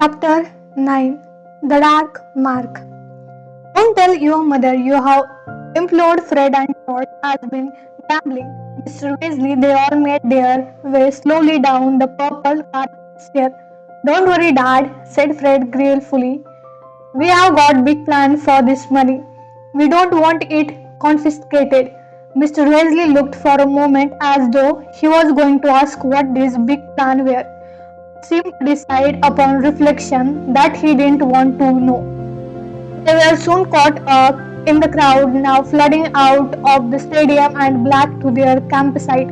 Chapter 9. The Dark Mark. Don't tell your mother you have implored Fred and George has been gambling. Mr. Weasley, they all made their way slowly down the purple carpet stair. Don't worry, Dad, said Fred gratefully. We have got big plan for this money. We don't want it confiscated. Mr. Weasley looked for a moment as though he was going to ask what this big plan were. Seemed to decide upon reflection that he didn't want to know. They were soon caught up in the crowd now flooding out of the stadium and back to their campsite.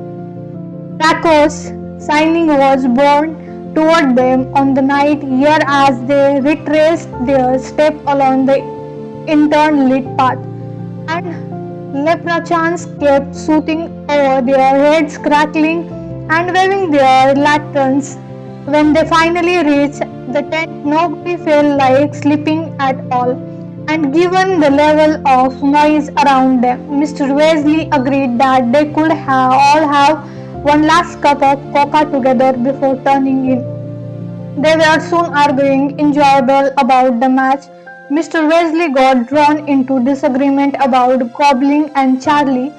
Draco's signing was borne toward them on the night air as they retraced their steps along the intern-lit path, and leprechauns kept shooting over their heads, crackling and waving their lanterns. When they finally reached the tent, nobody felt like sleeping at all, and given the level of noise around them, Mr. Weasley agreed that they could all have one last cup of cocoa together before turning in. They were soon arguing enjoyable about the match. Mr. Weasley got drawn into disagreement about Goblin and Charlie,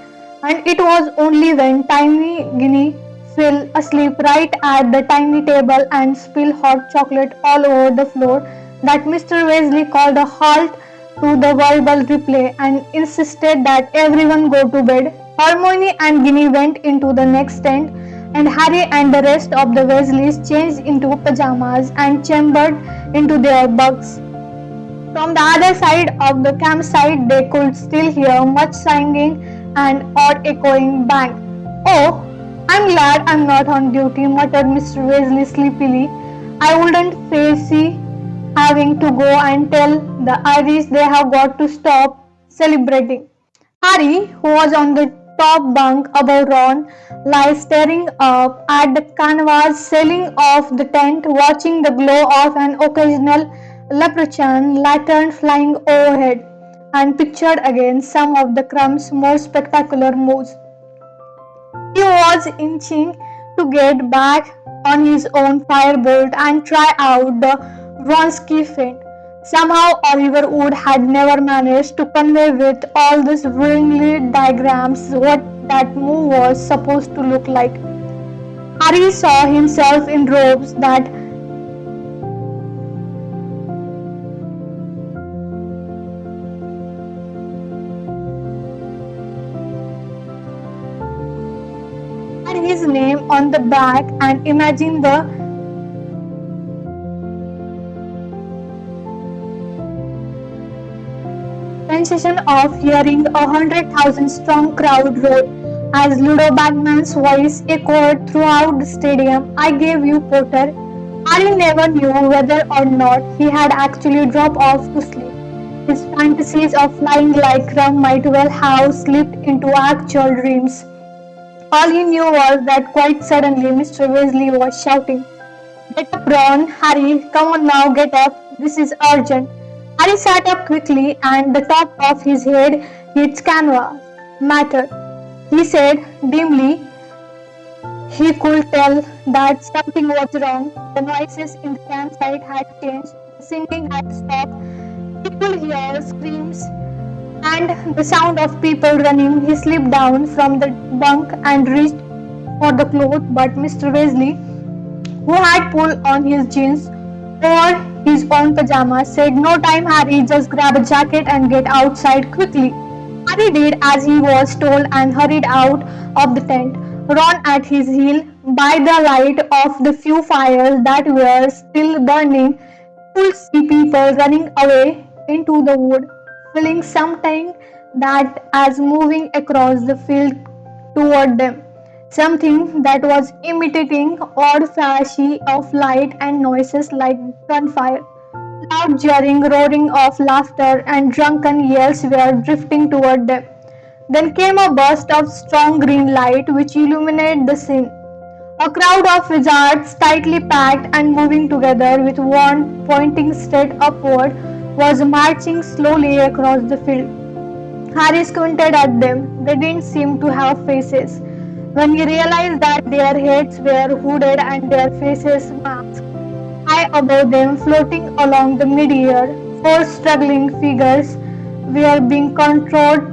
and it was only when Tiny Guinea fell asleep right at the tiny table and spilled hot chocolate all over the floor that Mr. Weasley called a halt to the verbal replay and insisted that everyone go to bed. Hermione and Ginny went into the next tent, and Harry and the rest of the Weasleys changed into pajamas and chambered into their bugs. From the other side of the campsite, they could still hear much singing and odd echoing bang. Oh, I'm glad I'm not on duty, muttered Mr. Weasley sleepily. I wouldn't fancy having to go and tell the Irish they have got to stop celebrating. Harry, who was on the top bunk above Ron, lay staring up at the canvas ceiling of the tent, watching the glow of an occasional leprechaun lantern flying overhead, and pictured again some of the Crumb's more spectacular moves. He was itching to get back on his own firebolt and try out the Vronsky feint. Somehow Oliver Wood had never managed to convey with all these wrinkly diagrams what that move was supposed to look like. Harry saw himself in robes that had his name on the back and imagined the sensation of hearing 100,000 strong crowd roar as Ludo Bagman's voice echoed throughout the stadium. I gave you Potter. Harry never knew whether or not he had actually dropped off to sleep. His fantasies of flying like Crumb might well have slipped into actual dreams. All he knew was that quite suddenly Mr. Weasley was shouting, Get up, Ron! Harry, come on now, get up! This is urgent! Harry sat up quickly and the top of his head hit canvas. Matter, he said dimly. He could tell that something was wrong. The noises in the campsite had changed. The singing had stopped. He could hear screams and the sound of people running. He slipped down from the bunk and reached for the cloth, but Mr. Weasley, who had pulled on his jeans or his own pajamas, said, No time, Harry, just grab a jacket and get outside quickly. Harry did as he was told and hurried out of the tent, Ron at his heel. By the light of the few fires that were still burning, he could see people running away into the wood, feeling something that as moving across the field toward them. Something that was imitating odd flashes of light and noises like gunfire. Loud jeering, roaring of laughter, and drunken yells were drifting toward them. Then came a burst of strong green light which illuminated the scene. A crowd of wizards, tightly packed and moving together with wand pointing straight upward, was marching slowly across the field. Harry squinted at them. They didn't seem to have faces. When he realized that their heads were hooded and their faces masked, High above them, floating along the mid-air, four struggling figures were being controlled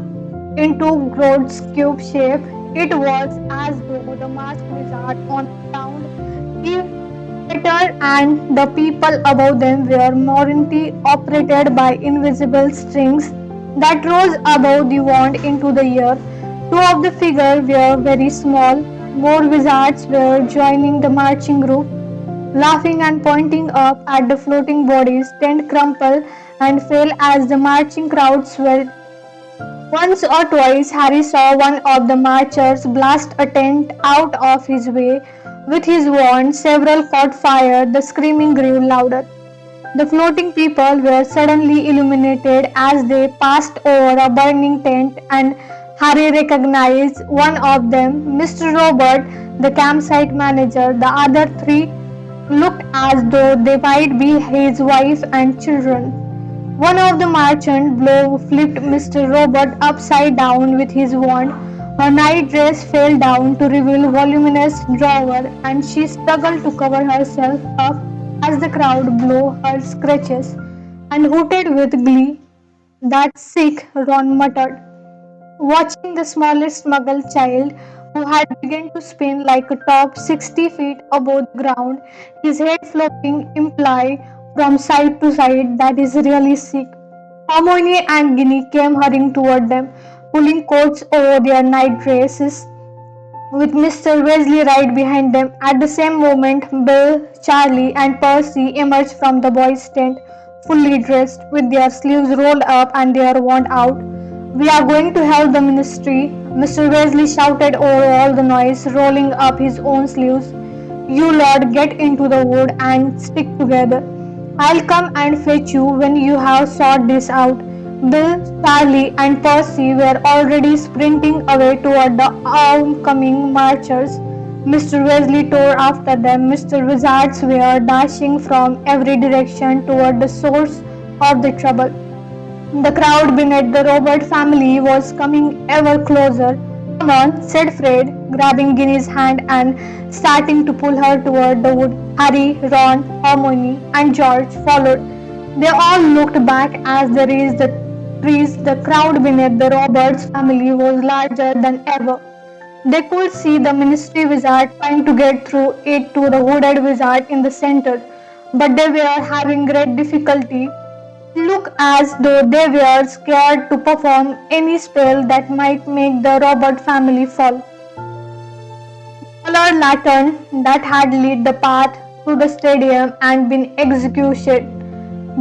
into Grodd's cube shape. It was as though the masked wizard on the ground, theater and the people above them were morally operated by invisible strings that rose above the wand into the air. Two of the figures were very small. More wizards were joining the marching group, laughing and pointing up at the floating bodies. Tent crumpled and fell as the marching crowd swelled. Once or twice Harry saw one of the marchers blast a tent out of his way with his wand. Several caught fire. The screaming grew louder. The floating people were suddenly illuminated as they passed over a burning tent, and Harry recognized one of them, Mr. Robert, the campsite manager. The other three looked as though they might be his wife and children. One of the merchant blow flipped Mr. Robert upside down with his wand. Her night dress fell down to reveal voluminous drawer, and she struggled to cover herself up as the crowd blew her scratches and hooted with glee. "That's sick," Ron muttered, watching the smallest muggle child, who had begun to spin like a top 60 feet above the ground, his head flopping, imply from side to side that is really sick. Hermione and Ginny came hurrying toward them, pulling coats over their night dresses, with Mr. Weasley right behind them. At the same moment, Bill, Charlie, and Percy emerged from the boys' tent, fully dressed, with their sleeves rolled up and their wand out. "We are going to help the ministry," Mr. Weasley shouted over all the noise, rolling up his own sleeves. "You lot get into the wood and stick together. I'll come and fetch you when you have sorted this out." Bill, Charlie, and Percy were already sprinting away toward the oncoming marchers. Mr. Weasley tore after them. Mr. Wizards were dashing from every direction toward the source of the trouble. The crowd beneath the Robert family was coming ever closer. "Come on," said Fred, grabbing Ginny's hand and starting to pull her toward the wood. Harry, Ron, Hermione, and George followed. They all looked back as they reached the trees. The crowd beneath the Roberts family was larger than ever. They could see the ministry wizard trying to get through it to the hooded wizard in the center, but they were having great difficulty. Look as though they were scared to perform any spell that might make the Robert family fall. The colored lantern that had lit the path to the stadium and been executed.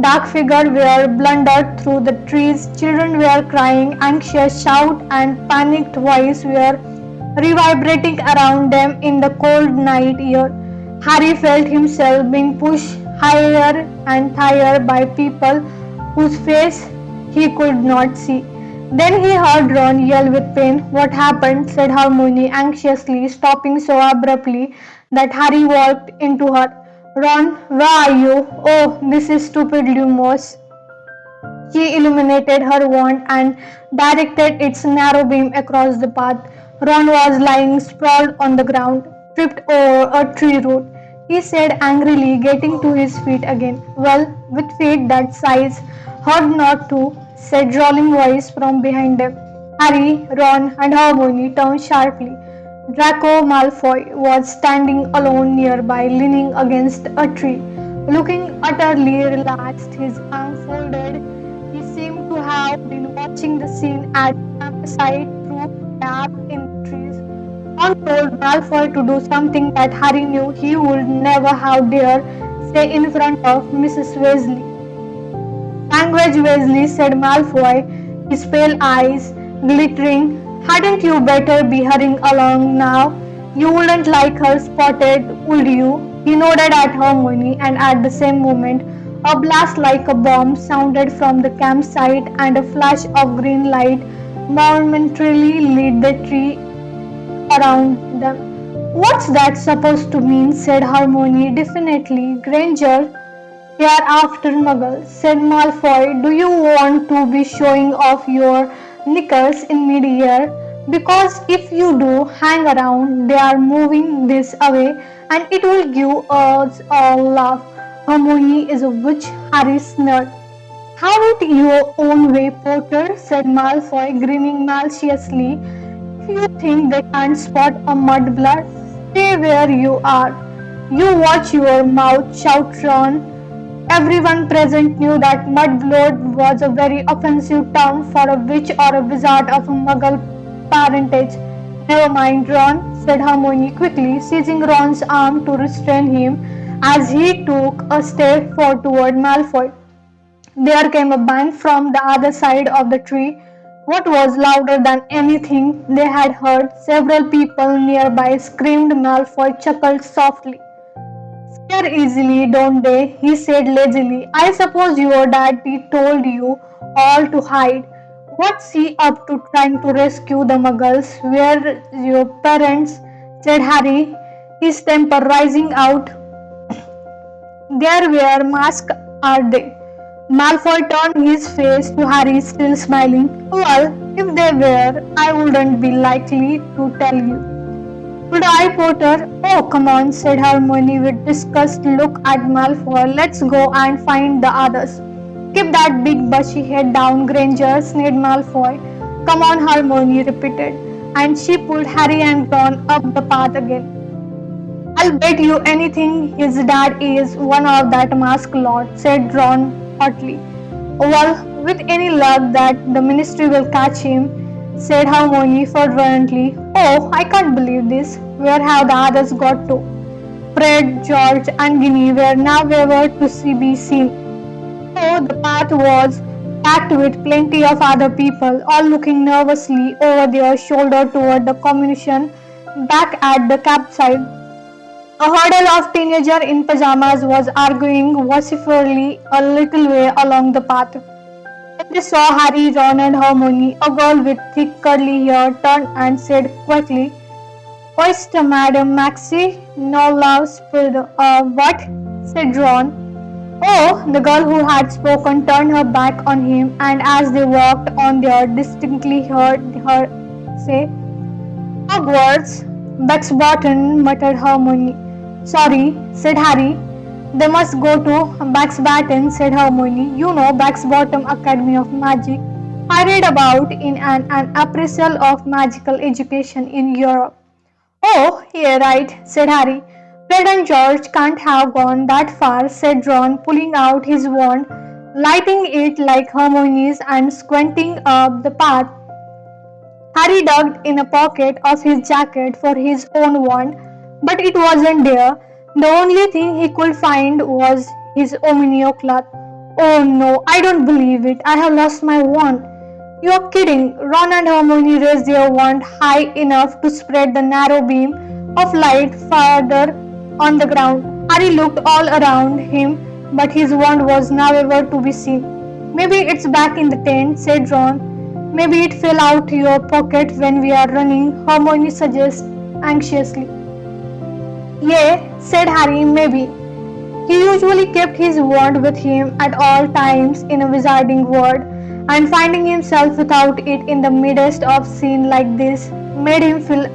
Dark figures were blundered through the trees. Children were crying. Anxious shouts and panicked voices were reverberating around them in the cold night air. Harry felt himself being pushed higher and higher by people whose face he could not see. Then he heard Ron yell with pain. "What happened?" said Hermione anxiously, stopping so abruptly that Harry walked into her. "Ron, where are you?" "Oh, this is stupid Lumos." She illuminated her wand and directed its narrow beam across the path. Ron was lying sprawled on the ground, tripped over a tree root. He said angrily, getting to his feet again. "Well, with feet that size, hard not to," said drawling voice from behind them. Harry, Ron, and Hermione turned sharply. Draco Malfoy was standing alone nearby, leaning against a tree, looking utterly relaxed, his arms folded. He seemed to have been watching the scene at the campsite through a gap in the trees. Ron told Malfoy to do something that Harry knew he would never have dared say in front of Mrs. Weasley. "Language, Weasley," said Malfoy, his pale eyes glittering. "Hadn't you better be hurrying along now? You wouldn't like her spotted, would you?" He nodded at Hermione, and at the same moment, a blast like a bomb sounded from the campsite, and a flash of green light momentarily lit the tree around them. "What's that supposed to mean?" said Hermione definitely. "Granger, here after Muggle," said Malfoy. "Do you want to be showing off your knickers in mid-air? Because if you do, hang around. They are moving this away and it will give us a laugh." Hermione is a witch, Harry sneered. "Have it your own way, Potter," said Malfoy, grinning maliciously. "If you think they can't spot a mudblood, stay where you are." "You watch your mouth," shouted Ron. Everyone present knew that mudblood was a very offensive term for a witch or a wizard of Muggle parentage. "Never mind, Ron," said Hermione quickly, seizing Ron's arm to restrain him as he took a step forward toward Malfoy. There came a bang from the other side of the tree. What was louder than anything they had heard. Several people nearby screamed. Malfoy chuckled softly. "Scare easily, don't they?" he said lazily. "I suppose your daddy told you all to hide. What's he up to, trying to rescue the Muggles? Where your parents?" said Harry, his temper rising out. "There were masks, are they?" Malfoy turned his face to Harry, still smiling. "Well, if they were, I wouldn't be likely to tell you." "Should I, Potter?" "Oh, come on," said Hermione with disgust. "Look at Malfoy. Let's go and find the others." "Keep that big bushy head down, Granger," sneered Malfoy. "Come on," Hermione repeated, and she pulled Harry and Ron up the path again. "I'll bet you anything his dad is one of that masked lot," said Ron hotly. "Well, with any luck that the Ministry will catch him," said Hermione fervently. "Oh, I can't believe this. Where have the others got to?" Fred, George, and Ginny were nowhere to be seen. So the path was packed with plenty of other people, all looking nervously over their shoulder toward the communication back at the campsite. A huddle of teenagers in pajamas was arguing vociferously a little way along the path. When they saw Harry, Ron, and Hermione, a girl with thick curly hair turned and said quickly, "Oyster, Madam Maxie, no love spilled." What?" said Ron. "Oh," the girl who had spoken turned her back on him, and as they walked on, they distinctly heard her say, "Hogwarts." "Buxbaton," muttered Hermione. "Sorry," said Harry. "They must go to Buxbaton," said Hermione. "You know, Buxbaton Academy of Magic. I read about in an appraisal of magical education in Europe." "Oh, yeah, right," said Harry. "Fred and George can't have gone that far," said Ron, pulling out his wand, lighting it like Hermione's and squinting up the path. Harry dug in a pocket of his jacket for his own wand, but it wasn't there. The only thing he could find was his Omnio cloth. "Oh no, I don't believe it. I have lost my wand." "You're kidding." Ron and Hermione raised their wand high enough to spread the narrow beam of light farther on the ground. Harry looked all around him, but his wand was nowhere to be seen. "Maybe it's back in the tent," said Ron. "Maybe it fell out your pocket when we are running," Hermione suggested anxiously. "Yeah," said Harry, "maybe." He usually kept his wand with him at all times in a wizarding world, and finding himself without it in the midst of a scene like this made him feel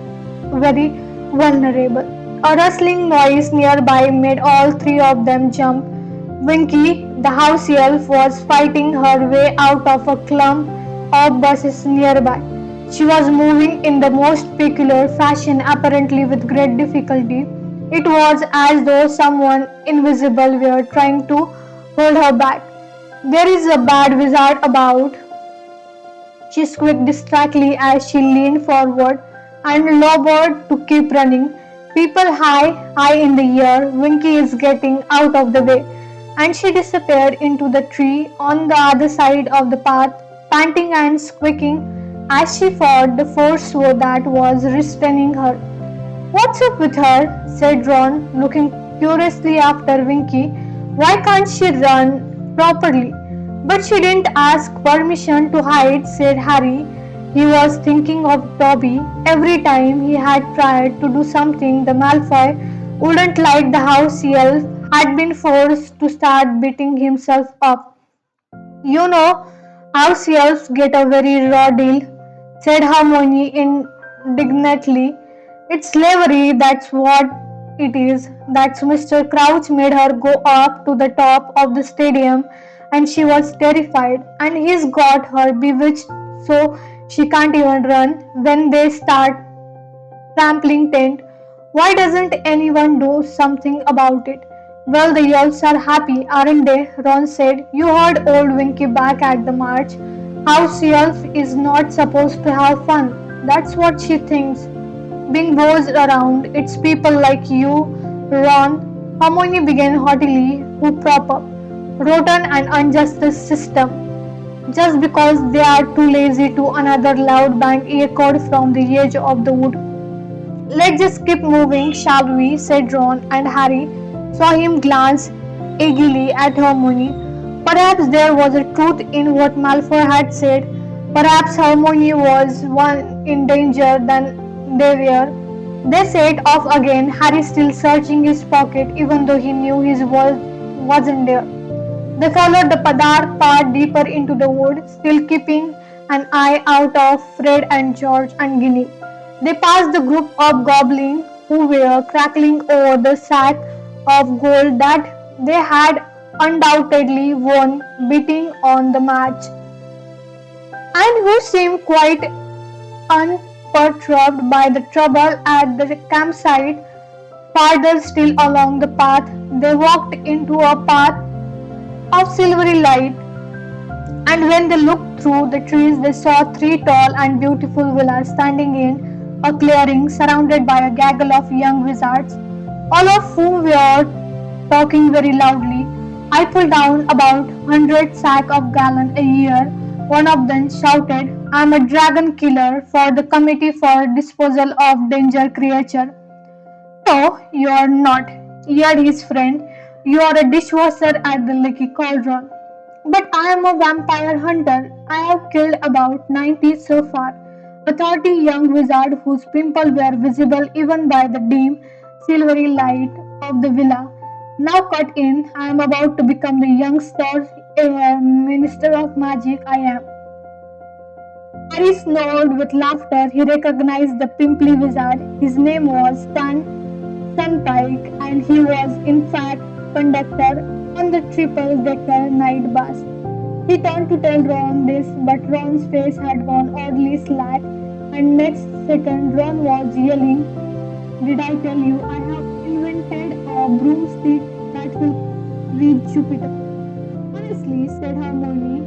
very vulnerable. A rustling noise nearby made all three of them jump. Winky, the house elf, was fighting her way out of a clump of bushes nearby. She was moving in the most peculiar fashion, apparently with great difficulty. It was as though someone invisible were trying to hold her back. "There is a bad wizard about," she squeaked distractedly as she leaned forward and lobbered to keep running. "People high, high in the air. Winky is getting out of the way." And she disappeared into the tree on the other side of the path, panting and squeaking as she fought the force that was restraining her. "What's up with her?" said Ron, looking curiously after Winky. "Why can't she run properly?" "But she didn't ask permission to hide," said Harry. He was thinking of Dobby. Every time he had tried to do something the Malfoy wouldn't like, the house elf had been forced to start beating himself up. "You know, house elves get a very raw deal," said Hermione indignantly. "It's slavery, that's what it is." that Mr. Crouch made her go up to the top of the stadium and she was terrified and he's got her bewitched so she can't even run when they start trampling tent. Why doesn't anyone do something about it? Well, the elves are happy, aren't they? Ron said. You heard old Winky back at the march. House elf is not supposed to have fun. That's what she thinks. Being bossed around, it's people like you, Ron. Harmony began haughtily, who prop up. Rotten and unjust system. Just because they are too lazy to another loud bang echoed from the edge of the wood. Let's just keep moving, shall we? Said Ron, and Harry saw him glance eagerly at Hermione. Perhaps there was a truth in what Malfoy had said. Perhaps Hermione was one in danger than they were. They set off again, Harry still searching his pocket even though he knew his wallet wasn't there. They followed the dark path deeper into the wood, still keeping an eye out of Fred and George and Ginny. They passed the group of goblins who were crackling over the sack of gold that they had undoubtedly won, beating on the match, and who seemed quite unperturbed by the trouble at the campsite. Farther still along the path, they walked into a path of silvery light, and when they looked through the trees, they saw three tall and beautiful villas standing in a clearing surrounded by a gaggle of young wizards, all of whom were talking very loudly. I pull down about 100 sack of gallon a year, one of them shouted. I'm a dragon killer for the Committee for Disposal of Danger Creature. No, you are not, yelled his friend. You are a dishwasher at the Leaky Cauldron. But I am a vampire hunter. I have killed about 90 so far. A 30 young wizard whose pimples were visible even by the dim, silvery light of the villa. Now cut in, I am about to become the youngster minister of magic I am. Harry snorted with laughter. He recognized the pimply wizard. His name was Stan Sunpike, and he was in fact conductor on the triple-decker night bus. He turned to tell Ron this, but Ron's face had gone oddly slack, and next second Ron was yelling, did I tell you I have invented a broomstick that will reach Jupiter? Honestly, said Hermione,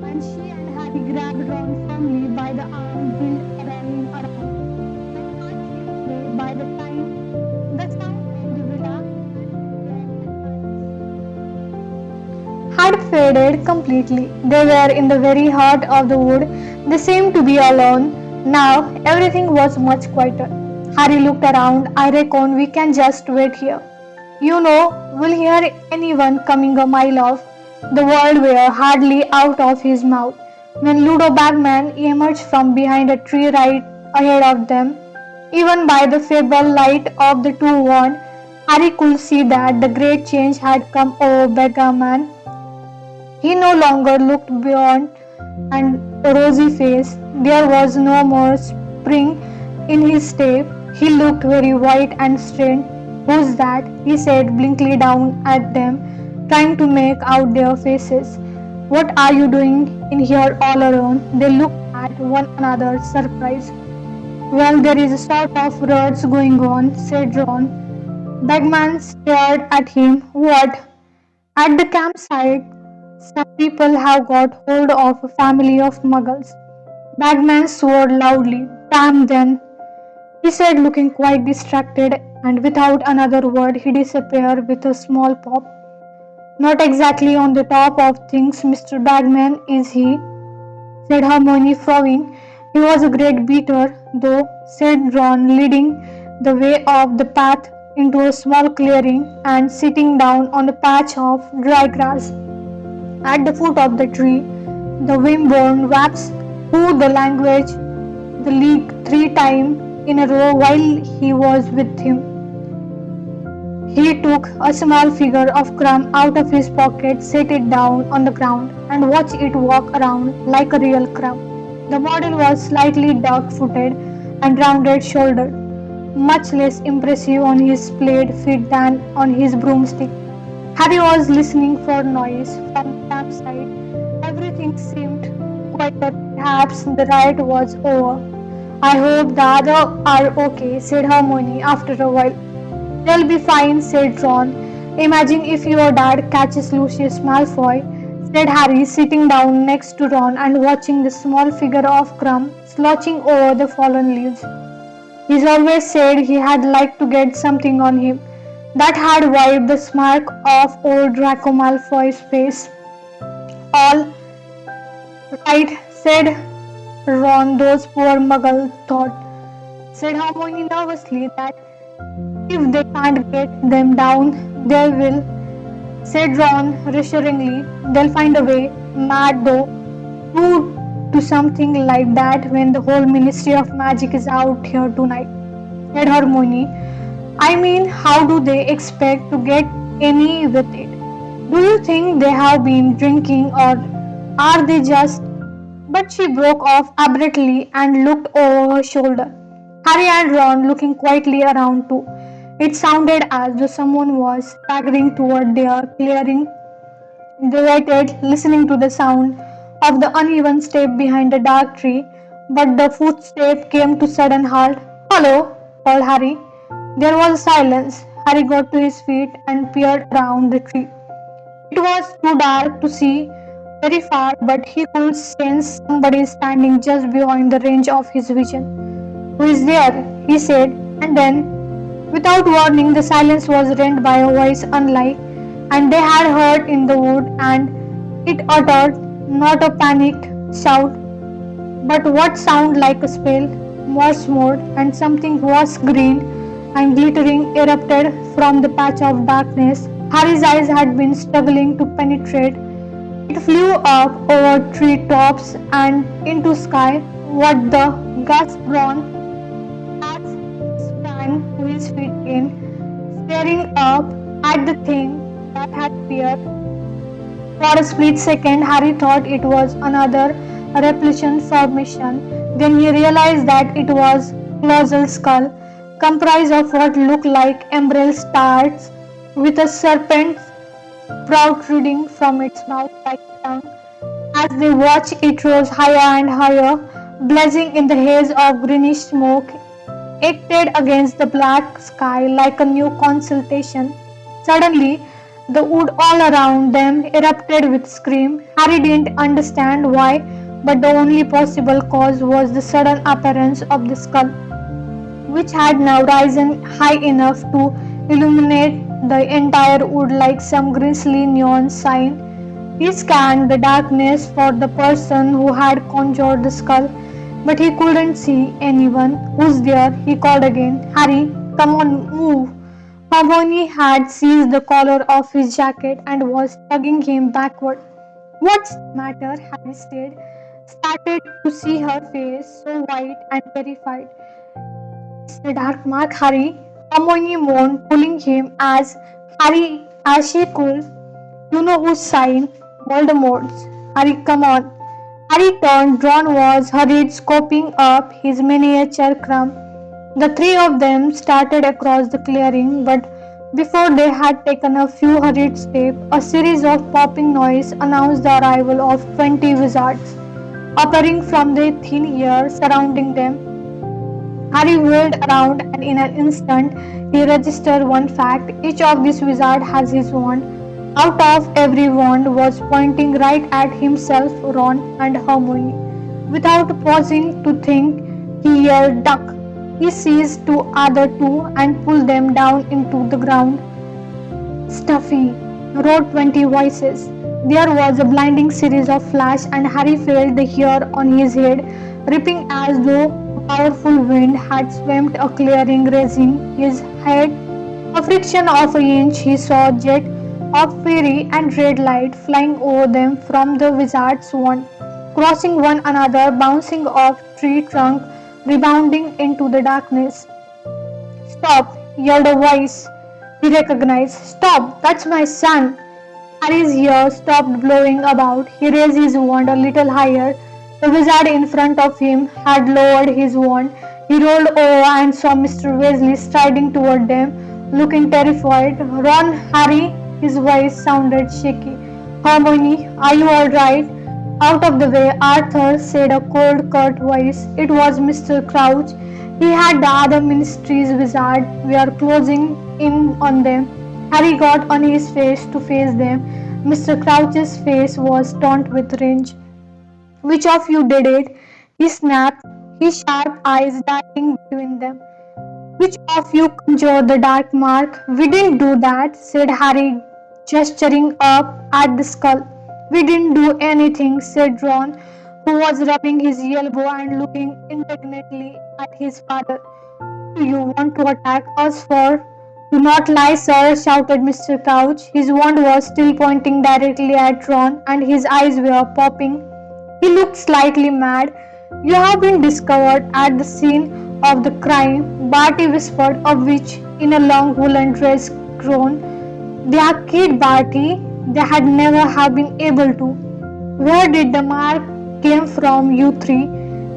and she and Harry grabbed Ron firmly by the arm, wheeled him around, and marched him away. By the time the sound of the villa had faded completely, they were in the very heart of the wood. They seemed to be alone. Now everything was much quieter. Harry looked around. I reckon we can just wait here. You know, we'll hear anyone coming a mile off. The words were hardly out of his mouth when Ludo Bagman emerged from behind a tree right ahead of them. Even by the feeble light of the two wands, Harry could see that the great change had come over Bagman. He no longer looked beyond and a rosy face. There was no more spring in his step. He looked very white and strained. Who's that? He said, blinking down at them, trying to make out their faces. What are you doing in here all alone? They looked at one another, surprised. Well, there is a sort of riots going on, said Ron. Bagman stared at him. What? At the campsite, some people have got hold of a family of muggles. Bagman swore loudly. Damn them, he said, looking quite distracted, and without another word he disappeared with a small pop. Not exactly on the top of things, Mr. Bagman, is he? Said Hermione, frowning. He was a great beater, though, said Ron, leading the way off the path into a small clearing and sitting down on a patch of dry grass. At the foot of the tree, the Wimborne Waps, who the language the league 3 times in a row while he was with him. He took a small figure of crumb out of his pocket, set it down on the ground, and watched it walk around like a real crumb. The model was slightly dark-footed and rounded-shouldered. much less impressive on his splayed feet than on his broomstick. Harry was listening for noise from the campsite. Everything seemed quieter. Perhaps the riot was over. I hope the others are okay, said Hermione after a while. They'll be fine, said Ron. Imagine if your dad catches Lucius Malfoy, said Harry, sitting down next to Ron and watching the small figure of Crumb slouching over the fallen leaves. He's always said he had liked to get something on him. That had wiped the smirk off old Draco Malfoy's face. All right, said Ron, those poor muggles thought, said Hermione nervously, that if they can't get them down, they will, said Ron reassuringly. They'll find a way. Mad though, who do something like that when the whole Ministry of Magic is out here tonight, said Hermione. I mean, how do they expect to get any with it? Do you think they have been drinking or are they just... But she broke off abruptly and looked over her shoulder. Harry and Ron looking quietly around too. It sounded as though someone was staggering toward their clearing. They waited, listening to the sound of the uneven step behind a dark tree, but the footstep came to sudden halt. Hello, called Harry. There was silence. Harry got to his feet and peered around the tree. It was too dark to see very far, but he could sense somebody standing just beyond the range of his vision. Who is there? He said, and then, without warning, the silence was rent by a voice unlike and they had heard in the wood, and it uttered not a panicked shout, but what sounded like a spell. Morse mode, and something was green and glittering erupted from the patch of darkness Harry's eyes had been struggling to penetrate. It flew up over tree tops and into sky. What the? Gasped Ron as he sprang to his feet again, staring up at the thing that had appeared. For a split second, Harry thought it was another repulsion formation. Then he realized that it was a colossal skull, comprised of what looked like emerald stars, with a serpent protruding from its mouth like a tongue. As they watched, it rose higher and higher, blazing in the haze of greenish smoke, acted against the black sky like a new constellation. Suddenly, the wood all around them erupted with scream. Harry didn't understand why, but the only possible cause was the sudden appearance of the skull, which had now risen high enough to illuminate the entire wood like some grisly neon sign. He scanned the darkness for the person who had conjured the skull, but he couldn't see anyone. Who's there? He called again. Harry, come on, move. Hermione had seized the collar of his jacket and was tugging him backward. What's the matter? Harry started to see her face so white and terrified. It's the dark mark, Harry. Hermione moaned, pulling him as she could. You know whose sign? Voldemort's. Harry, come on. Harry turned. Ron was hurried, scooping up his miniature Crumb. The three of them started across the clearing, but before they had taken a few hurried steps, a series of popping noises announced the arrival of 20 wizards. Appearing from the thin air surrounding them, Harry whirled around and in an instant he registered one fact. Each of these wizards has his wand. Out of every wand was pointing right at himself, Ron and Hermione. Without pausing to think, he yelled, Duck! He seized two other two and pulled them down into the ground. Stuffy, roared 20 voices. There was a blinding series of flashes and Harry felt the hair on his head ripping as though a powerful wind had swept a clearing, raising his head. A fraction of an inch, he saw a jet of fiery and red light flying over them from the wizard's wand, crossing one another, bouncing off tree trunk, rebounding into the darkness. Stop! Yelled a voice he recognized. Stop! That's my son! Harry's ear stopped blowing about. He raised his wand a little higher. The wizard in front of him had lowered his wand. He rolled over and saw Mr. Weasley striding toward them, looking terrified. Ron, Harry, his voice sounded shaky. Hermione, are you all right? Out of the way, Arthur, said a cold, curt voice. It was Mr. Crouch. He had the other ministry's wizard. We are closing in on them. Harry got on his face to face them. Mr. Crouch's face was taut with rage. Which of you did it? He snapped, his sharp eyes darting between them. Which of you conjured the dark mark? We didn't do that, said Harry, gesturing up at the skull. We didn't do anything, said Ron, who was rubbing his elbow and looking indignantly at his father. Do you want to attack us for? Do not lie, sir, shouted Mr. Crouch. His wand was still pointing directly at Ron, and his eyes were popping. He looked slightly mad. You have been discovered at the scene of the crime, Barty whispered, a witch in a long woolen dress groaned. They are kid Barty. They had never have been able to. Where did the mark came from, you three?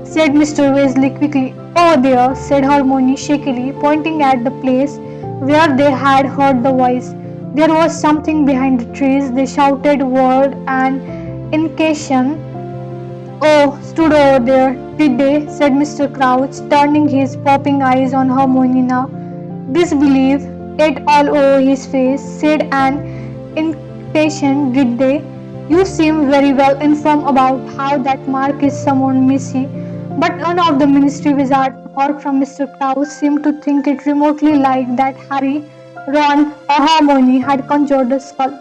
Said Mr. Weasley quickly. Over there, said Hermione shakily, pointing at the place where they had heard the voice. There was something behind the trees. They shouted word and incantation. Oh, stood over there, did they? Said Mr. Crouch, turning his popping eyes on Hermione now. Disbelief ate all over his face, said an incantation, did they? You seem very well informed about how that mark is summoned, Missy. But none of the ministry wizards apart from Mr. Crouch seemed to think it remotely like that Harry, Ron, or Hermione had conjured the skull.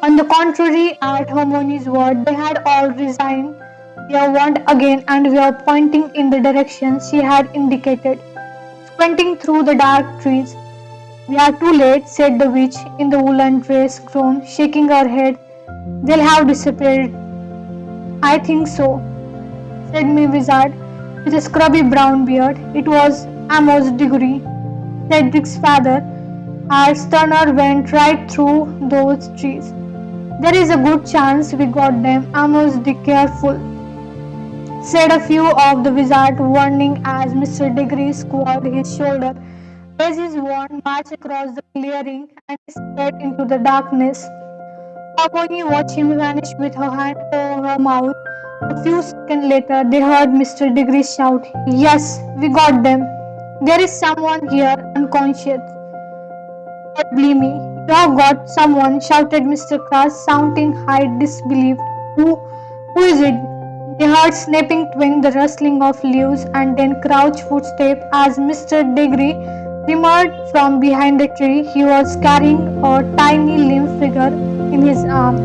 On the contrary, at Hermione's word, they had all resigned their wand again and were pointing in the direction she had indicated, squinting through the dark trees. We are too late, said the witch in the woolen dress groaned, shaking her head. They'll have disappeared. I think so, said my wizard with a scrubby brown beard. It was Amos Diggory, Cedric's father. Our stunner went right through those trees. There is a good chance we got them. Amos, be careful, said a few of the wizards, warning as Mr. Diggory squared his shoulder, raised his wand, marched across the clearing, and disappeared into the darkness. Hermione watched him vanish with her hand over her mouth. A few seconds later, they heard Mr. Diggory shout, Yes, we got them. There is someone here unconscious. God blimey, you have got someone, shouted Mr. Crouch, sounding high disbelief. Who is it? They heard snapping twig, the rustling of leaves, and then Crouch's footsteps as Mr. Diggory emerged from behind the tree. He was carrying a tiny limp figure in his arm.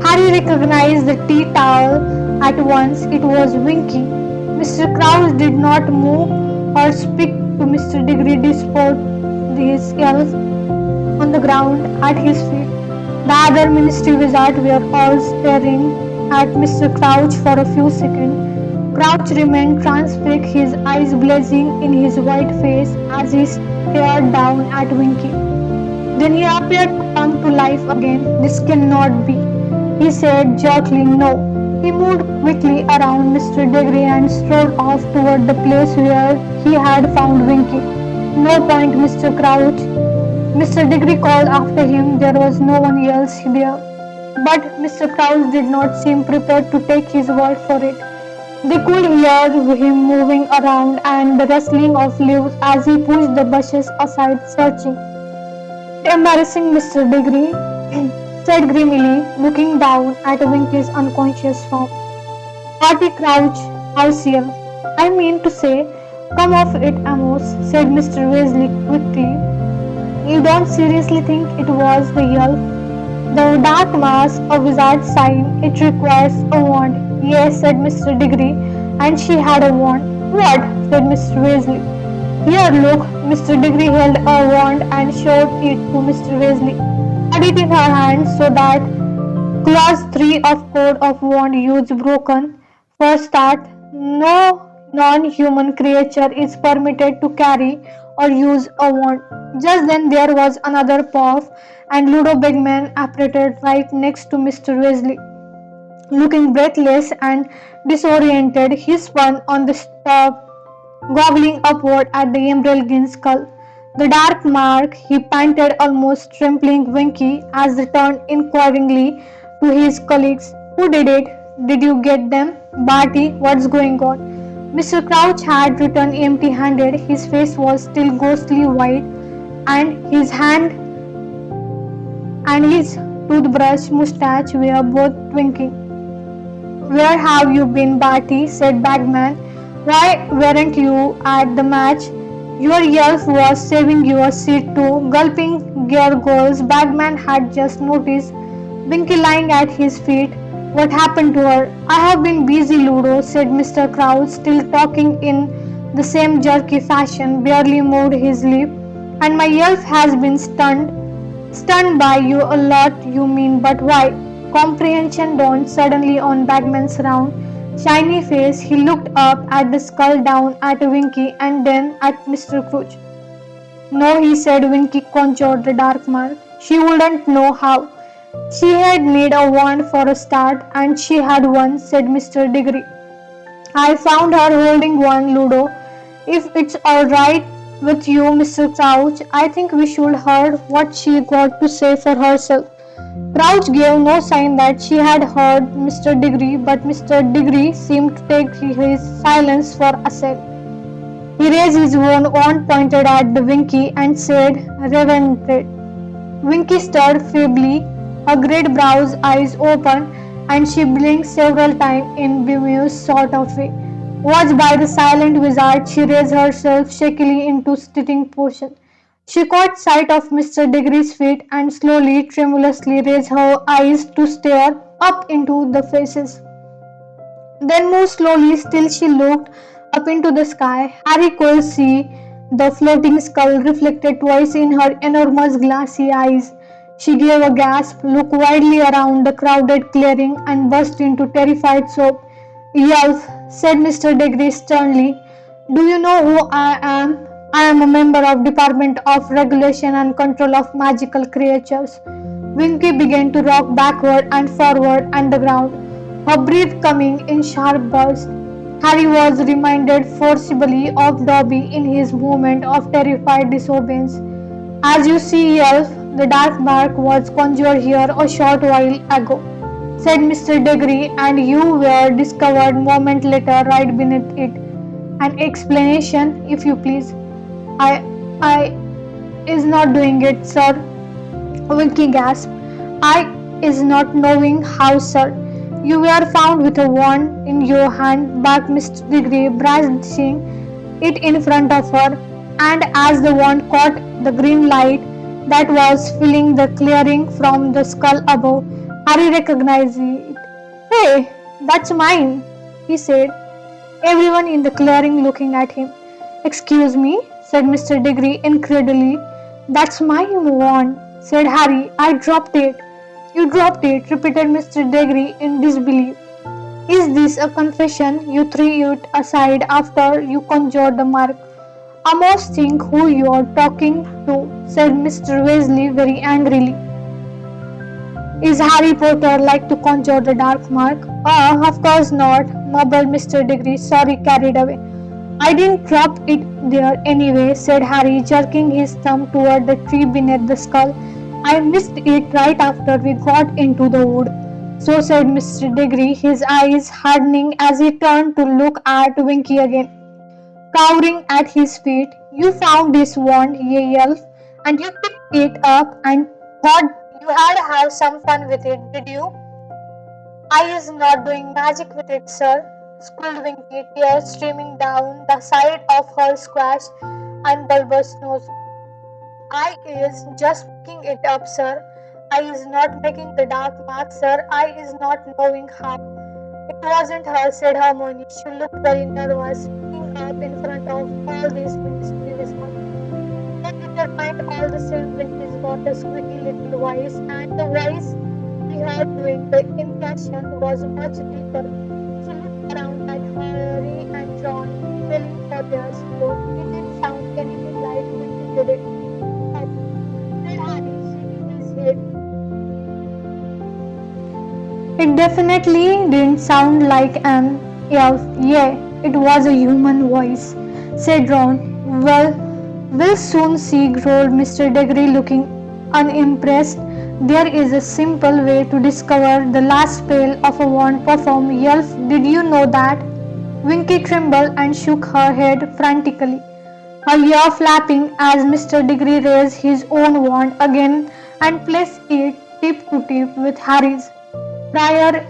Harry recognized the tea towel at once. It was Winky. Mr. Crouch did not move or speak to Mr. Diggory despite his yells on the ground at his feet. The other ministry wizards were all staring at Mr. Crouch for a few seconds. Crouch remained transfixed, his eyes blazing in his white face as he stared down at Winky. Then he appeared to come to life again. This cannot be, he said jerkily. No. He moved quickly around Mr. Diggory and strode off toward the place where he had found Winky. No point, Mr. Crouch, Mr. Diggory called after him. There was no one else there. But Mr. Crouch did not seem prepared to take his word for it. They could hear him moving around and the rustling of leaves as he pushed the bushes aside, searching. Embarrassing, Mr. Diggory, said grimly, looking down at Winky's unconscious form. Barty Crouch, Houseier. I mean to say, come off it, Amos, said Mr. Weasley quickly. You don't seriously think it was the elf? The dark mask, a wizard's sign. It requires a wand. Yes, said Mr. Diggory, and she had a wand. What? Said Mr. Weasley. Here, look. Mr. Diggory held a wand and showed it to Mr. Weasley. Had it in her hand so that Clause 3 of Code of Wand use broken. For start, no non-human creature is permitted to carry or use a wand. Just then there was another puff, and Ludo Bagman appeared right next to Mr. Weasley. Looking breathless and disoriented, he spun on the goggling upward at the emerald green skull. The dark mark, he panted, almost trembling. Winky, as he turned inquiringly to his colleagues. Who did it? Did you get them? Barty, what's going on? Mr. Crouch had returned empty handed. His face was still ghostly white, and his hand and his toothbrush mustache were both twinkling. Where have you been, Barty? Said Bagman. Why weren't you at the match? Your elf was saving your seat too. Gulping gargoyles, Bagman had just noticed Binky lying at his feet. What happened to her? I have been busy, Ludo, said Mr. Crouch, still talking in the same jerky fashion, barely moved his lip. And my elf has been stunned. Stunned by you a lot, you mean, but why? Comprehension dawned suddenly on Bagman's round, shiny face. He looked up at the skull, down at Winky, and then at Mr. Crouch. No, he said. Winky conjured the dark mark. She wouldn't know how. She had need a wand for a start, and she had one, said Mr. Diggory. I found her holding one, Ludo. If it's all right with you, Mr. Crouch, I think we should hear what she got to say for herself. Crouch gave no sign that she had heard Mr. Diggory, but Mr. Diggory seemed to take his silence for assent. He raised his wand, pointed at the Winky, and said, Reverend. Winky stirred feebly, her great brows eyes open, and she blinked several times in bemused sort of way. Watched by the silent wizard, she raised herself shakily into sitting position. She caught sight of Mr. Diggory's feet and slowly, tremulously raised her eyes to stare up into the faces. Then moved slowly, still she looked up into the sky. Harry could see the floating skull reflected twice in her enormous glassy eyes. She gave a gasp, looked widely around the crowded clearing, and burst into terrified sob. Elf, said Mr. Diggory sternly, do you know who I am? I am a member of Department of Regulation and Control of Magical Creatures. Winky began to rock backward and forward on the ground, her breath coming in sharp bursts. Harry was reminded forcibly of Dobby in his moment of terrified disobedience. As you see, Elf, the dark mark was conjured here a short while ago, said Mr. Diggory, and you were discovered moment later right beneath it. An explanation, if you please. I is not doing it, sir. Winky gasped. I is not knowing how, sir. You were found with a wand in your hand, barked Mr. Diggory, brandishing it in front of her, and as the wand caught the green light that was filling the clearing from the skull above, Harry recognized it. Hey, that's mine, he said, everyone in the clearing looking at him. Excuse me, said Mr. Diggory incredulously. That's my wand, said Harry. I dropped it. You dropped it, repeated Mr. Diggory in disbelief. Is this a confession? You threw it aside after you conjured the mark. I must think who you are talking to, said Mr. Weasley very angrily. Is Harry Potter like to conjure the dark mark? Of course not, mumbled Mr. Diggory, sorry, carried away. I didn't drop it there anyway, said Harry, jerking his thumb toward the tree beneath the skull. I missed it right after we got into the wood. So said Mr. Diggory, his eyes hardening as he turned to look at Winky again. Cowering at his feet, you found this wand, ye elf, and you picked it up and thought you had to have some fun with it, did you? I is not doing magic with it, sir, squealed Winky, tears streaming down the side of her squashed and bulbous nose. I is just picking it up, sir. I is not making the dark mark, sir. I is not knowing how. It wasn't her, said Hermione. She looked very nervous, speaking up in front of all these mysterious ones. Then determined all the same Winky's got a squeaky little voice, and the voice we heard doing the impression was much deeper. She looked around at Harry and Ron, feeling for their support. It didn't sound anything like Winky did it. Said Harry, shaking his head. It definitely didn't sound like an elf. Yeah, it was a human voice. said Ron. Well, we'll soon see, growled Mr. Degree, looking unimpressed. There is a simple way to discover the last spell of a wand performed. Yelf, did you know that? Winky trembled and shook her head frantically, her ear flapping as Mr. Degree raised his own wand again and placed it tip to tip with Harry's. Prior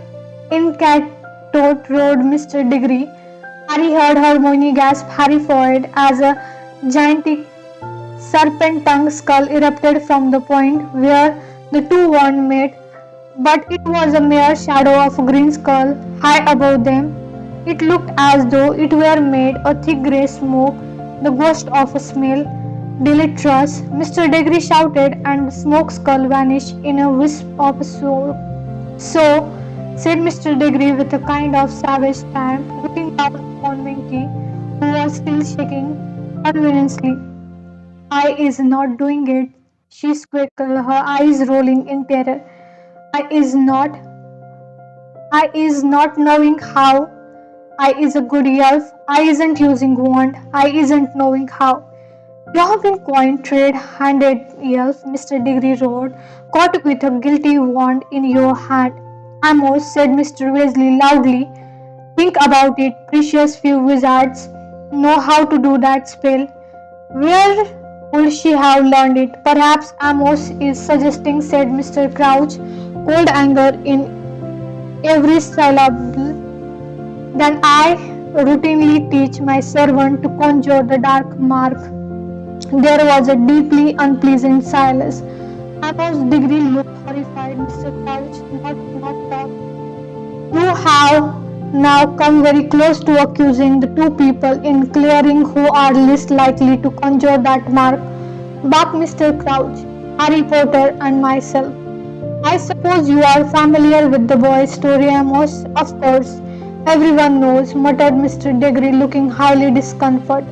incatote roared Mr. Degree. Harry heard Hermione gasp Harry forehead as a gigantic serpent-tongued skull erupted from the point where the two wands met, but it was a mere shadow of a green skull high above them. It looked as though it were made of thick grey smoke, the ghost of a smell. Deleterious, Mr. Degree shouted, and the smoke skull vanished in a wisp of smoke. So, said Mr. Degree with a kind of savage stamp, looking down upon Winky, who was still shaking convulsively. I is not doing it, she squeaked, her eyes rolling in terror. I is not knowing how. I is a good elf. I isn't using wand. I isn't knowing how. You have been coined trade-handed elf, Mr. Degree roared, caught with a guilty wand in your hand. Amos, said Mr. Weasley loudly. Think about it, precious few wizards know how to do that spell. Where would she have learned it? Perhaps Amos is suggesting, said Mr. Crouch, cold anger in every syllable. Then I routinely teach my servant to conjure the dark mark. There was a deeply unpleasant silence. Amos Degree looked horrified. Mr. Crouch, not talk. You have now come very close to accusing the two people in clearing who are least likely to conjure that mark. Barked Mr. Crouch, Harry Potter and myself. I suppose you are familiar with the boy's story, Amos? Of course. Everyone knows, muttered Mr. Degree, looking highly discomforted.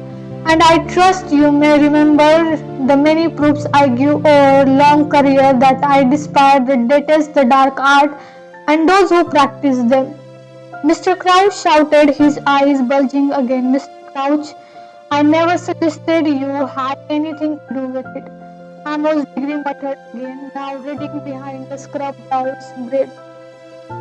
And I trust you may remember the many proofs I give over a long career that I despise and detest the dark art and those who practice them. Mr. Crouch shouted, his eyes bulging again. Mr. Crouch, I never suggested you had anything to do with it. Amos Degree muttered again, now reading behind the scrub owl's braid.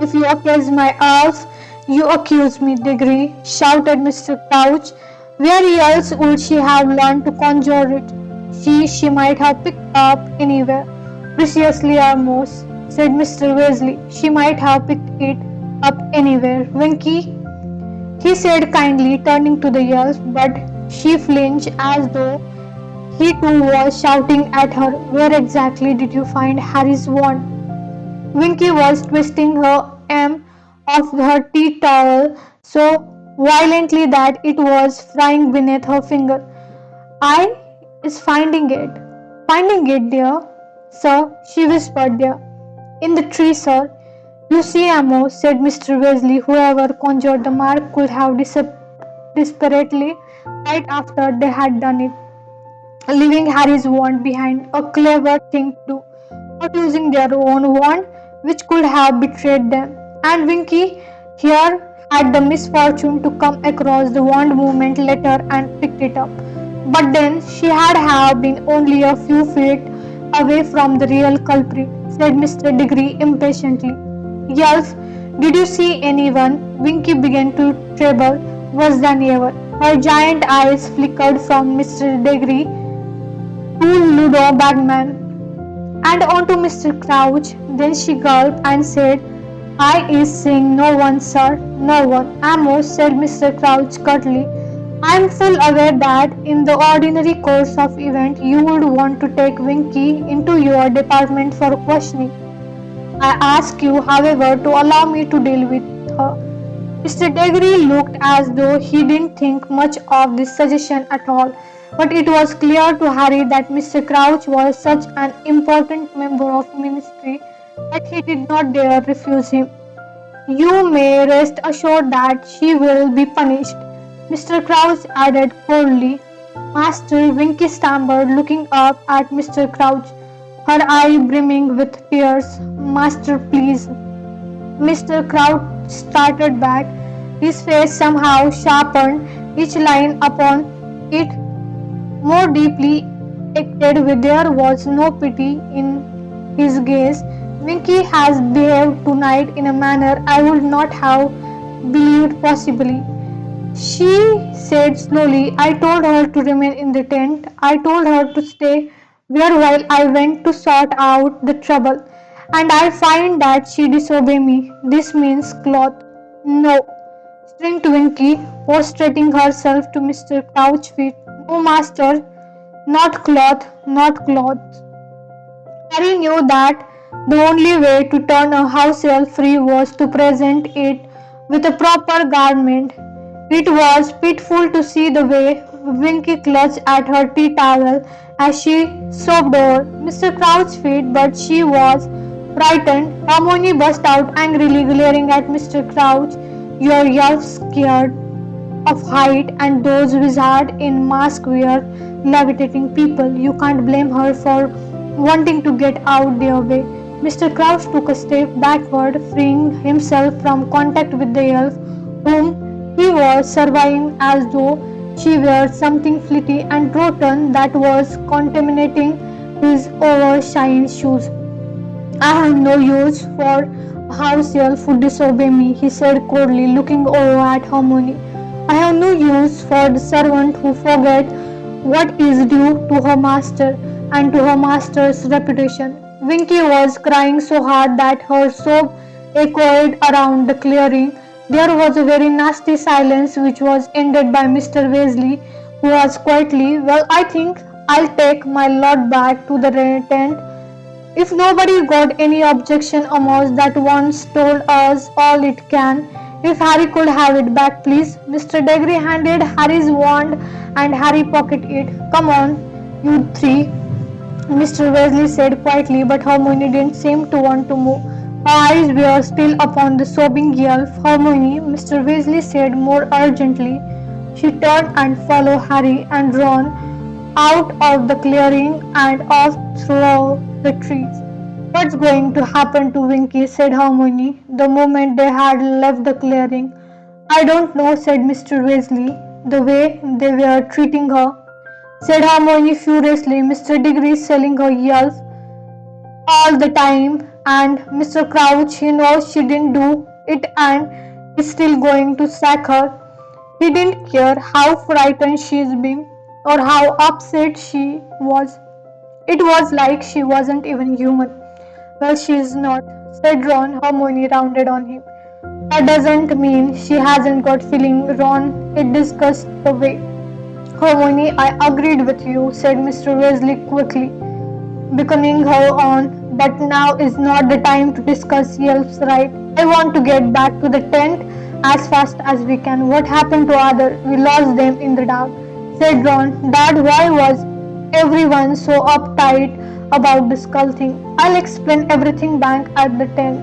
If you accuse my elf, you accuse me, Degree, shouted Mr. Crouch. Where else would she have learned to conjure it? She might have picked up anywhere. Preciously, Amos, said Mr. Weasley. She might have picked it up anywhere. Winky, he said kindly, turning to the elf, but she flinched as though he too was shouting at her. Where exactly did you find Harry's wand? Winky was twisting her hem of her tea towel so violently that it was frying beneath her finger. I is finding it. Finding it, dear? Sir, she whispered, dear. In the tree, sir. You see, Amos, said Mr. Weasley, whoever conjured the mark could have desperately right after they had done it, leaving Harry's wand behind, a clever thing to do, not using their own wand, which could have betrayed them. And Winky here had the misfortune to come across the wand movement later and picked it up. But then she had have been only a few feet away from the real culprit, said Mr. Degree impatiently. Elf, did you see anyone? Winky began to tremble worse than ever. Her giant eyes flickered from Mr. Degree to Ludo Bagman and onto Mr. Crouch. Then she gulped and said, I is saying no one, sir, no one. Amos, said Mr. Crouch curtly. I am full aware that in the ordinary course of events you would want to take Winky into your department for questioning. I ask you, however, to allow me to deal with her. Mr. Degree looked as though he didn't think much of this suggestion at all, but it was clear to Harry that Mr. Crouch was such an important member of ministry that he did not dare refuse him. You may rest assured that she will be punished, Mr. Crouch added coldly. Master, Winky stammered, looking up at Mr. Crouch, her eye brimming with tears. Master, please. Mr. Crouch started back, his face somehow sharpened, each line upon it more deeply acted with. There was no pity in his gaze. Winky has behaved tonight in a manner I would not have believed possibly. She said slowly, I told her to remain in the tent. I told her to stay there while I went to sort out the trouble. And I find that she disobeyed me. This means cloth. No. Shrieked Winky, prostrating herself to Mr. Crouch's feet. No, master. Not cloth, not cloth. Harry knew that the only way to turn a house elf free was to present it with a proper garment. It was pitiful to see the way Winky clutched at her tea towel as she sobbed over Mr. Crouch's feet, but she was frightened. Hermione burst out angrily, glaring at Mr. Crouch. Your elf scared of height, and those wizards in mask were levitating people. You can't blame her for wanting to get out their way. Mr. Crouch took a step backward, freeing himself from contact with the elf, whom he was surveying as though she were something fleety and rotten that was contaminating his overshine shoes. I have no use for a house elf who disobey me, he said coldly, looking over at Hermione. I have no use for the servant who forgets what is due to her master and to her master's reputation. Winky was crying so hard that her sob echoed around the clearing. There was a very nasty silence which was ended by Mr. Weasley, who was quietly, well, I think I'll take my lot back to the tent. If nobody got any objection, Amos, that once told us all it can. If Harry could have it back, please. Mr. Degri handed Harry's wand and Harry pocketed it. Come on, you three, Mr. Weasley said quietly, but Hermione didn't seem to want to move. Her eyes were still upon the sobbing elf. Hermione, Mr. Weasley said more urgently. She turned and followed Harry and Ron out of the clearing and off through the trees. What's going to happen to Winky? Said Hermione, the moment they had left the clearing. I don't know, said Mr. Weasley. The way they were treating her, said Hermione furiously. Mr. Diggory selling her elf all the time, and Mr. Crouch, he knows she didn't do it and is still going to sack her. He didn't care how frightened she's been or how upset she was. It was like she wasn't even human. Well, she's not, said Ron. Hermione rounded on him. That doesn't mean she hasn't got feeling, Ron. It discussed the way. Hermione, I agreed with you, said Mr. Weasley quickly, beckoning her on. But now is not the time to discuss elves, right? I want to get back to the tent as fast as we can. What happened to other? We lost them in the dark, said Ron. Dad, why was everyone so uptight about the skull thing? I'll explain everything back at the tent,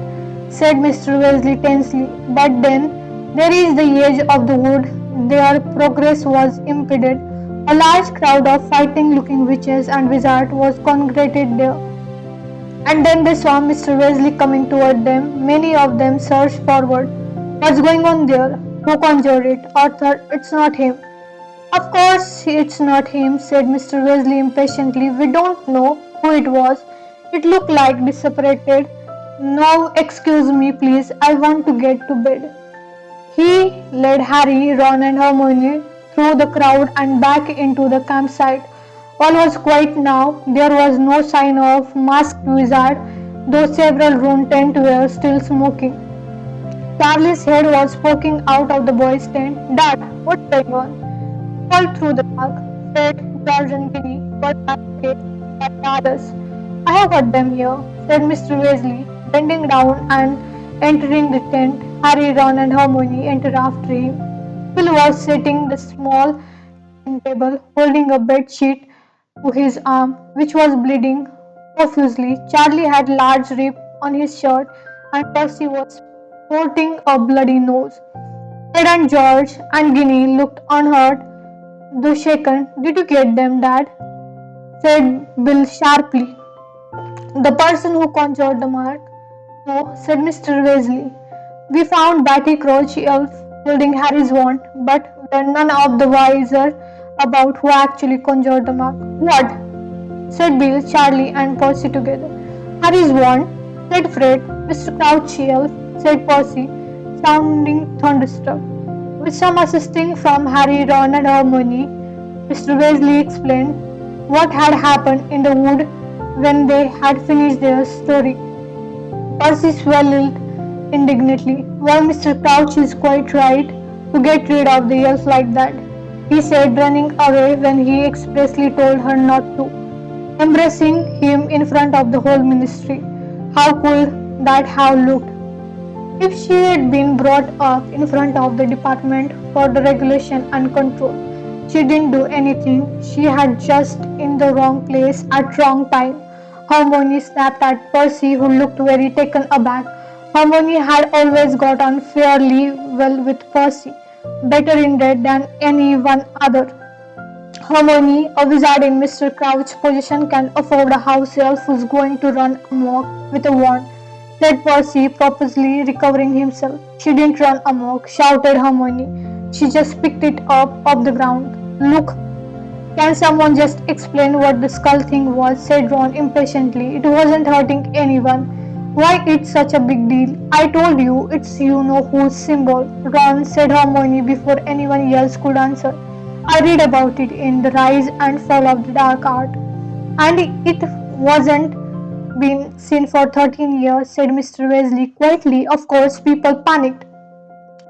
said Mr. Weasley tensely. But then there is the edge of the wood. Their progress was impeded. A large crowd of fighting-looking witches and wizards was congregated there. And then they saw Mr. Weasley coming toward them. Many of them surged forward. What's going on there? Who conjured it? Arthur, it's not him. Of course it's not him, said Mr. Weasley impatiently. We don't know who it was. It looked like dissipated. Now excuse me, please. I want to get to bed. He led Harry, Ron and Hermione through the crowd and back into the campsite. All was quiet now. There was no sign of masked wizard, though several room tents were still smoking. Charlie's head was poking out of the boy's tent. Dad, what's going on? All through the dark, Fred, George and Ginny were barricaded by the others. I have got them here, said Mr. Weasley, bending down and entering the tent. Harry, Ron and Hermione entered after him. Phil was sitting at the small table, holding a bed sheet to his arm, which was bleeding profusely. Charlie had a large rip on his shirt, and Percy was sporting a bloody nose. Fred and George and Ginny looked unhurt, though shaken. Did you get them, Dad? Said Bill sharply. The person who conjured the mark? No, said Mr. Weasley. We found Batty Crouch elf holding Harry's wand, but we're none of the wiser about who actually conjured the mark. What? Said Bill, Charlie, and Percy together. Harry's wand, said Fred. Mr. Crouch yelled, said Percy, sounding thunderstruck. With some assisting from Harry, Ron, and Hermione, Mr. Weasley explained what had happened in the wood when they had finished their story. Percy swelled indignantly. Well, Mr. Crouch is quite right to get rid of the elf like that, he said, running away when he expressly told her not to, embracing him in front of the whole ministry. How cool that have looked! If she had been brought up in front of the Department for the Regulation and Control, she didn't do anything. She had just in the wrong place at wrong time. Hermione snapped at Percy, who looked very taken aback. Hermione had always got on fairly well with Percy, better indeed than anyone other. Hermione, a wizard in Mr. Crouch's position, can afford a house elf who's going to run amok with a wand, said Percy, purposely recovering himself. She didn't run amok, shouted Hermione. She just picked it up off the ground. Look, can someone just explain what the skull thing was, said Ron impatiently. It wasn't hurting anyone. Why it's such a big deal? I told you, it's you-know-whose symbol, Ron, said Hermione before anyone else could answer. I read about it in The Rise and Fall of the Dark Art, and it wasn't been seen for 13 years, said Mr. Weasley quietly. Of course, people panicked.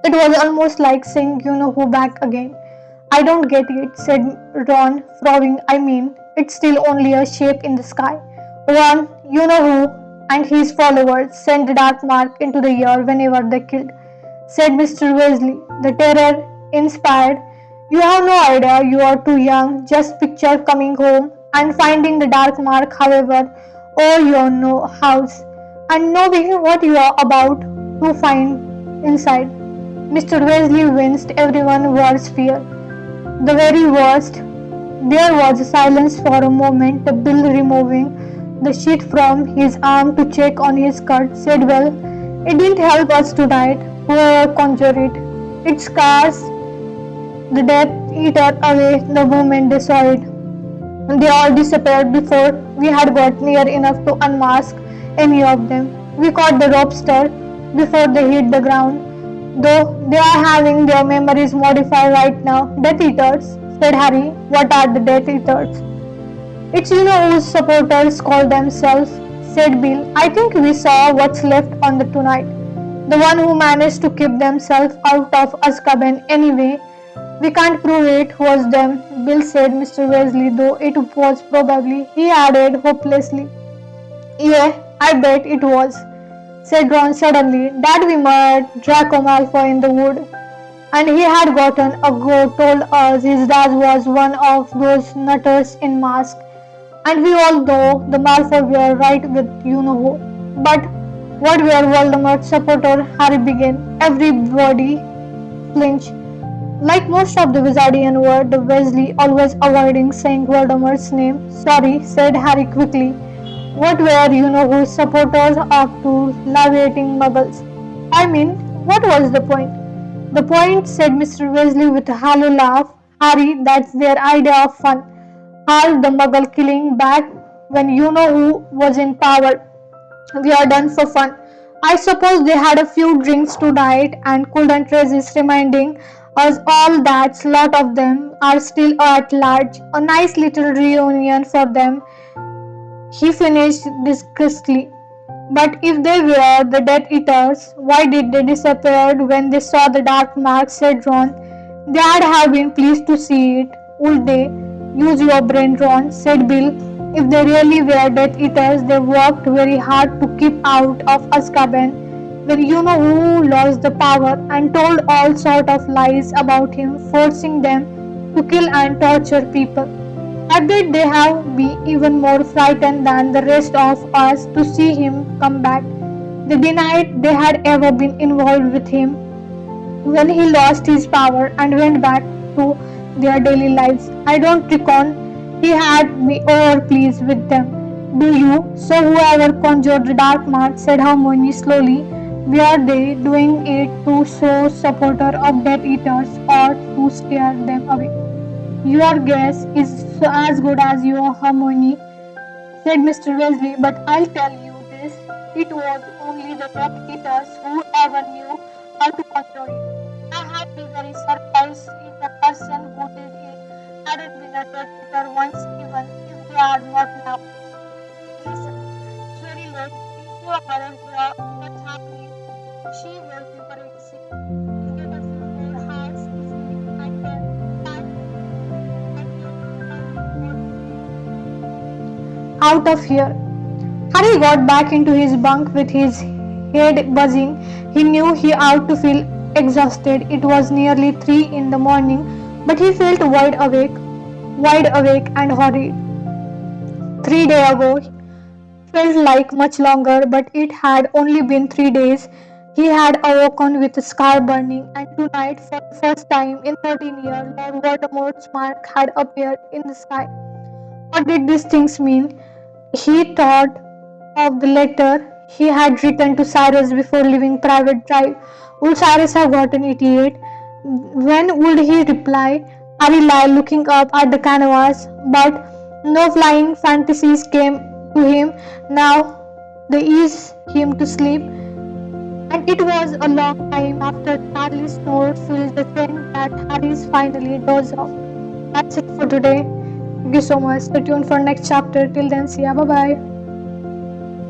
It was almost like saying you-know-who back again. I don't get it, said Ron, frowning. I mean, it's still only a shape in the sky. Ron, you-know-who, and his followers sent the dark mark into the air whenever they killed, said Mr. Weasley, the terror inspired. You have no idea, you are too young. Just picture coming home and finding the dark mark, however, or your house, and knowing what you are about to find inside. Mr. Weasley winced. Everyone was fear. The very worst. There was a silence for a moment. Bill, removing the sheet from his arm to check on his cut, said, well, it didn't help us tonight. Whoever conjured it. It scars the Death Eater away the moment they saw it. They all disappeared before we had got near enough to unmask any of them. We caught the lobster before they hit the ground, though they are having their memories modified right now. Death Eaters, said Harry. What are the Death Eaters? It's whose supporters call themselves, said Bill. I think we saw what's left on the tonight. The one who managed to keep themselves out of Azkaban anyway. We can't prove it was them, Bill said. Mr. Weasley, though it was probably, he added hopelessly. Yeah, I bet it was, said Ron suddenly. Dad, we met Draco Malfoy in the wood, and he had gotten a go, told us his dad was one of those nutters in mask, and we all know the Malfoy were right with you-know-who. But what were Voldemort's supporters? Harry began. Everybody flinched. Like most of the Wizardian world, the Weasley always avoiding saying Voldemort's name. Sorry, said Harry quickly. What were you-know-whose supporters up to lavating muggles? I mean, what was the point? The point, said Mr. Weasley with a hollow laugh. Harry, that's their idea of fun. All the muggle killing back when you-know-who was in power. We are done for fun. I suppose they had a few drinks tonight and couldn't resist reminding us all that a lot of them are still at large. A nice little reunion for them, he finished disgustedly. But if they were the Death Eaters, why did they disappear when they saw the dark mark, said Ron. They'd have been pleased to see it, would they? Use your brain, Ron, said Bill. If they really were Death Eaters, they worked very hard to keep out of Azkaban when you-know-who lost the power and told all sort of lies about him, forcing them to kill and torture people. I bet they have been even more frightened than the rest of us to see him come back. They denied they had ever been involved with him when he lost his power and went back to their daily lives. I don't reckon he had me over pleased with them. Do you? So whoever conjured the dark mark, said Hermione slowly. Were they doing it to show supporter of Death Eaters or to scare them away? Your guess is as good as your harmony, said Mr. Wesley, but I'll tell you this. It was only the Death Eaters who ever knew how to control it. I had be very surprised if the person who did it hadn't been a Death Eater once, even if they are not now. Listen, it's very late. Is your mother here? What's happening? She will be worried sick. We'll get a few more hours to sleep and then start and get out of here. Harry got back into his bunk with his head buzzing. He knew he ought to feel exhausted. It was nearly 3 in the morning, but he felt wide awake and horrid. 3 days ago felt like much longer, but it had only been 3 days. He had awoken with a scar burning, and tonight, for the first time in 13 years, Lord Voldemort's mark had appeared in the sky. What did these things mean? He thought of the letter he had written to Cyrus before leaving Private Drive. Would Cyrus have gotten it yet? When would he reply? Harry lay looking up at the canvas, but no flying fantasies came to him. Now they eased him to sleep, and it was a long time after Charlie's snore filled the tent that Harry's finally dozed off. That's it for today. Thank you so much. Stay tuned for next chapter. Till then, see ya. Bye bye.